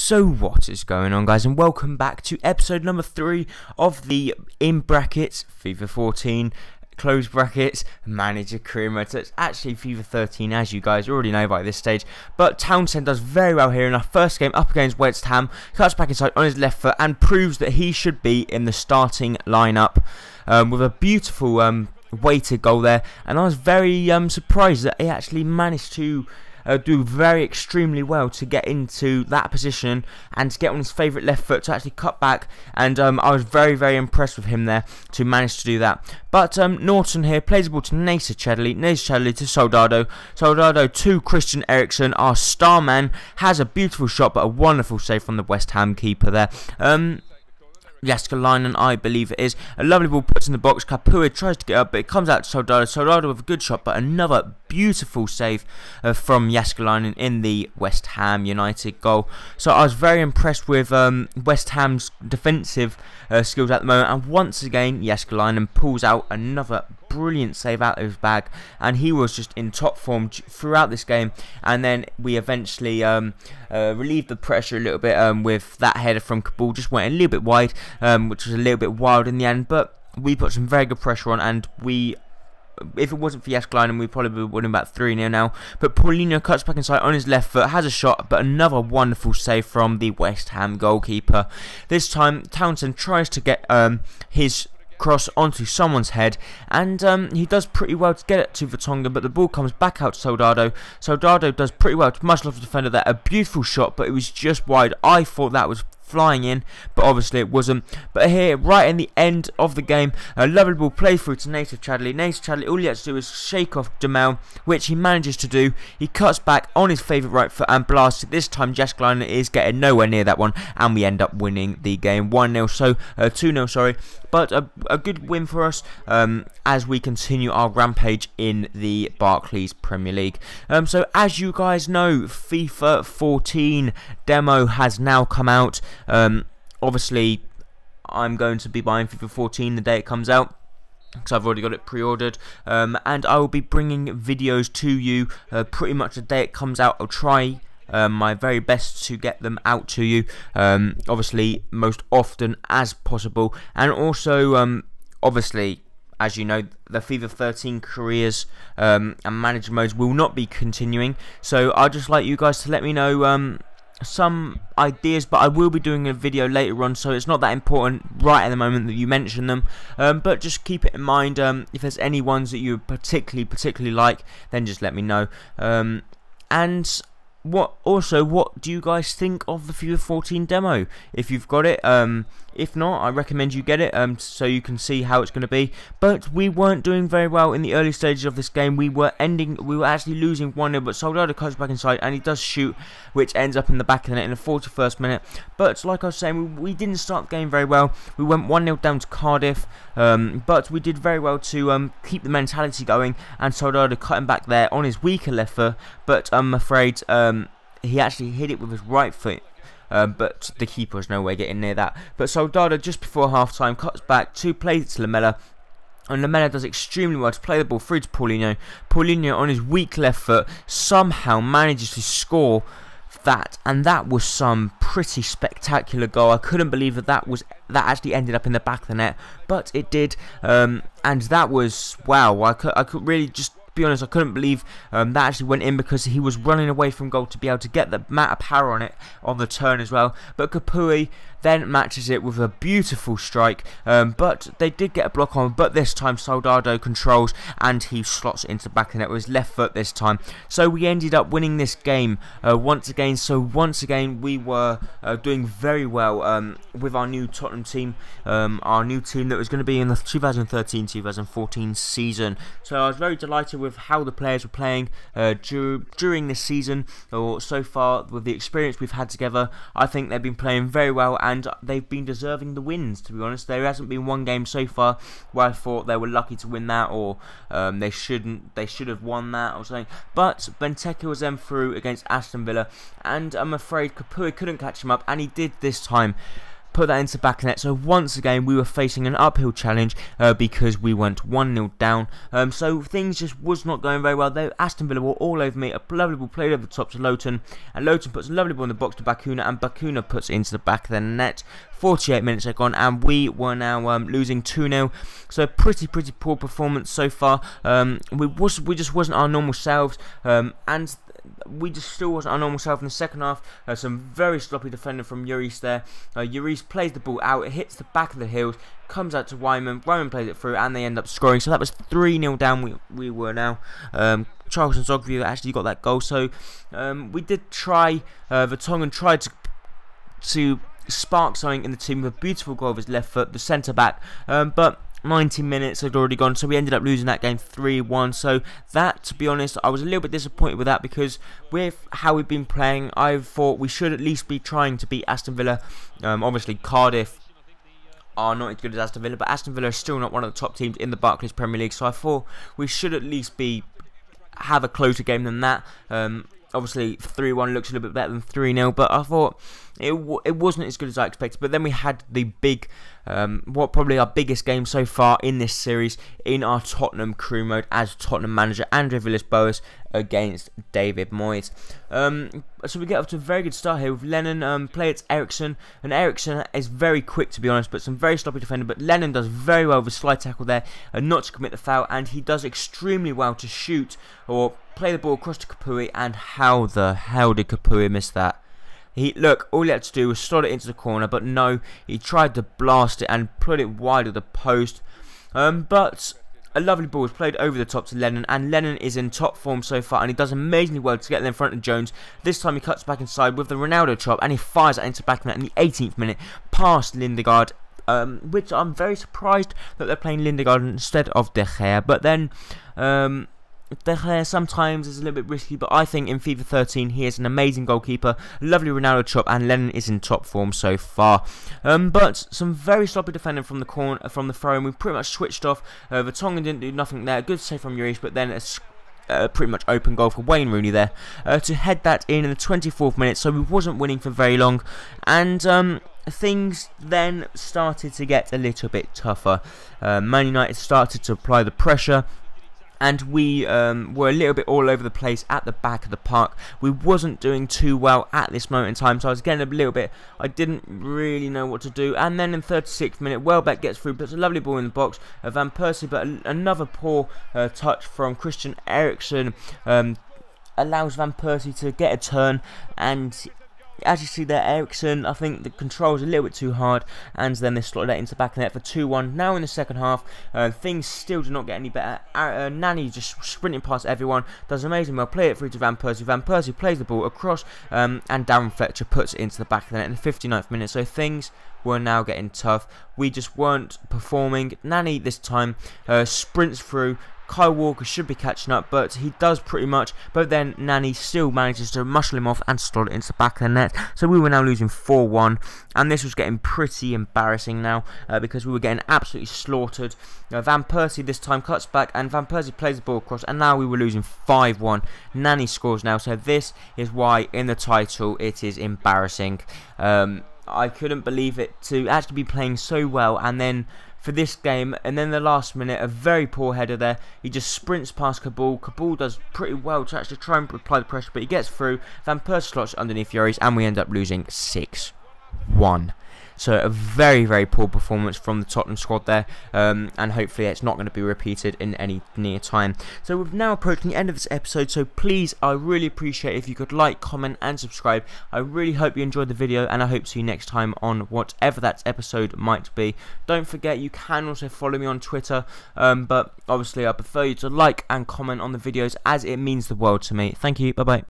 So what is going on, guys, and welcome back to episode number 3 of the in brackets FIFA 14 close brackets manager career mode. So it's actually FIFA 13, as you guys already know by this stage, but Townsend does very well here in our first game up against West Ham, cuts back inside on his left foot and proves that he should be in the starting lineup with a beautiful weighted goal there. And I was very surprised that he actually managed to do extremely well to get into that position and to get on his favourite left foot to actually cut back, and I was very impressed with him there to manage to do that. But Norton here plays the ball to Nacer Chadley to Soldado to Christian Eriksen. Our star man has a beautiful shot but a wonderful save from the West Ham keeper there. Jääskeläinen, I believe it is. A lovely ball puts in the box. Kapua tries to get up, but it comes out to Soldado. Soldado with a good shot, but another beautiful save from Jääskeläinen in the West Ham United goal. So I was very impressed with West Ham's defensive skills at the moment. And once again, Jääskeläinen pulls out another brilliant save out of his bag, and he was just in top form throughout this game. And then we eventually relieved the pressure a little bit with that header from Kabul. Just went a little bit wide, which was a little bit wild in the end, but we put some very good pressure on, and if it wasn't for Jääskeläinen, we probably would have been about 3-0 now. But Paulinho cuts back inside on his left foot, has a shot, but another wonderful save from the West Ham goalkeeper. This time Townsend tries to get his cross onto someone's head, and he does pretty well to get it to Vertonghen, but the ball comes back out to Soldado. Soldado does pretty well to muscle off the defender there. A beautiful shot, but it was just wide. I thought that was flying in, but obviously it wasn't. But here, right in the end of the game, a lovely ball played through to Nacer Chadley. All he had to do is shake off Jamel, which he manages to do. He cuts back on his favourite right foot and blasts it. This time Jääskeläinen is getting nowhere near that one, and we end up winning the game 1-0, so 2-0, sorry. But a good win for us as we continue our rampage in the Barclays Premier League. So as you guys know, FIFA 14 demo has now come out. Obviously I'm going to be buying FIFA 14 the day it comes out, because I've already got it pre-ordered, and I will be bringing videos to you pretty much the day it comes out. I'll try my very best to get them out to you, obviously most often as possible. And also obviously, as you know, the FIFA 13 careers and manager modes will not be continuing, so I'd just like you guys to let me know some ideas, but I will be doing a video later on, so it's not that important right at the moment that you mention them, but just keep it in mind. If there's any ones that you particularly like, then just let me know. And what do you guys think of the FIFA 14 demo? If you've got it, if not, I recommend you get it so you can see how it's going to be. But we weren't doing very well in the early stages of this game. We were actually losing 1-0, but Soldado comes back inside and he does shoot, which ends up in the back of the net in the 41st minute. But like I was saying, we didn't start the game very well. We went 1-0 down to Cardiff, but we did very well to keep the mentality going, and Soldado cutting back there on his weaker left foot, but I'm afraid he actually hit it with his right foot. But the keeper was nowhere getting near that. But Soldado, just before half time, cuts back to play it to Lamela, and Lamela does extremely well to play the ball through to Paulinho. Paulinho on his weak left foot somehow manages to score that, and that was some pretty spectacular goal. I couldn't believe that actually ended up in the back of the net, but it did, and that was, wow. I could really just be honest, I couldn't believe that actually went in, because he was running away from goal to be able to get the amount of power on it on the turn as well. But Kapui then matches it with a beautiful strike, but they did get a block on, but this time Soldado controls and he slots it into the back of the net with his left foot this time. So we ended up winning this game once again. So once again we were doing very well with our new Tottenham team, our new team that was going to be in the 2013-2014 season. So I was very delighted with how the players were playing during this season, or so far with the experience we've had together. I think they've been playing very well, and they've been deserving the wins, to be honest. There hasn't been one game so far where I thought they were lucky to win that, or they should have won that or something. But Benteke was then through against Aston Villa, and I'm afraid Kapua couldn't catch him up, and he did this time. put that into the back of the net. So once again we were facing an uphill challenge because we went 1-0 down. So things just was not going very well. Aston Villa were all over me. A lovely ball played over the top to Lowton, and Lowton puts a lovely ball in the box to Bakuna, and Bakuna puts it into the back of the net. 48 minutes had gone, and we were now losing 2-0. So pretty poor performance so far. We just wasn't our normal selves, and we just still wasn't our normal self in the second half. Some very sloppy defending from Lloris there. Lloris plays the ball out, it hits the back of the heels, comes out to Wyman. Wyman plays it through, and they end up scoring. So that was 3-0 down. We were now. Charlton Zogview actually got that goal. So we did try. Vertonghen tried to spark something in the team with a beautiful goal of his left foot, the centre back. But 90 minutes had already gone, so we ended up losing that game 3-1. So that, to be honest, I was a little bit disappointed with that, because with how we've been playing, I thought we should at least be trying to beat Aston Villa. Obviously Cardiff are not as good as Aston Villa, but Aston Villa are still not one of the top teams in the Barclays Premier League, so I thought we should at least have a closer game than that. Obviously 3-1 looks a little bit better than 3-0, but I thought it wasn't as good as I expected. But then we had the big, probably our biggest game so far in this series, in our Tottenham crew mode as Tottenham manager Andre Villas-Boas against David Moyes. So we get off to a very good start here with Lennon play at Ericsson, and Ericsson is very quick, to be honest, but some very sloppy defender. But Lennon does very well with a slide tackle there, not to commit the foul, and he does extremely well to shoot or play the ball across to Kapui. And how the hell did Kapui miss that? Look, all he had to do was slot it into the corner, but no, he tried to blast it and put it wide of the post. But a lovely ball was played over the top to Lennon, and Lennon is in top form so far, and he does amazingly well to get in front of Jones. This time he cuts back inside with the Ronaldo chop, and he fires it into the back of the net in the 18th minute past Lindegaard, which I'm very surprised that they're playing Lindegaard instead of De Gea. But then De Gea sometimes is a little bit risky, but I think in FIFA 13 he is an amazing goalkeeper. Lovely Ronaldo chop, and Lennon is in top form so far. But some very sloppy defending from the corner, from the throw, and we pretty much switched off. Vertonghen didn't do nothing there. Good save from Lloris, but then a pretty much open goal for Wayne Rooney there to head that in the 24th minute. So we wasn't winning for very long, and things then started to get a little bit tougher. Man United started to apply the pressure, and we were a little bit all over the place at the back of the park. We wasn't doing too well at this moment in time, so I was getting a little bit, I didn't really know what to do. And then in 36th minute, Welbeck gets through, puts a lovely ball in the box. Van Persie, but another poor touch from Christian Eriksen allows Van Persie to get a turn, and as you see there, Ericsson, I think the control's a little bit too hard, and then they slotted that into the back of the net for 2-1. Now in the second half, things still do not get any better. Nani just sprinting past everyone, does amazing well, play it through to Van Persie. Van Persie plays the ball across, and Darren Fletcher puts it into the back of the net in the 59th minute. So things were now getting tough. We just weren't performing. Nani this time sprints through. Kyle Walker should be catching up, but he does pretty much. But then Nani still manages to muscle him off and slot it into the back of the net. So we were now losing 4-1, and this was getting pretty embarrassing now because we were getting absolutely slaughtered. Van Persie this time cuts back, and Van Persie plays the ball across, and now we were losing 5-1. Nani scores now, so this is why in the title it is embarrassing. I couldn't believe it to actually be playing so well, and then for this game, and then the last minute, a very poor header there. He just sprints past Kabul. Kabul does pretty well to actually try and apply the pressure, but he gets through. Van Persie slots underneath Lloris, and we end up losing 6-1. So a very, very poor performance from the Tottenham squad there, and hopefully it's not going to be repeated in any near time. So we've now approached the end of this episode, so please, I really appreciate if you could like, comment and subscribe. I really hope you enjoyed the video, and I hope to see you next time on whatever that episode might be. Don't forget, you can also follow me on Twitter, but obviously I prefer you to like and comment on the videos, as it means the world to me. Thank you, bye bye.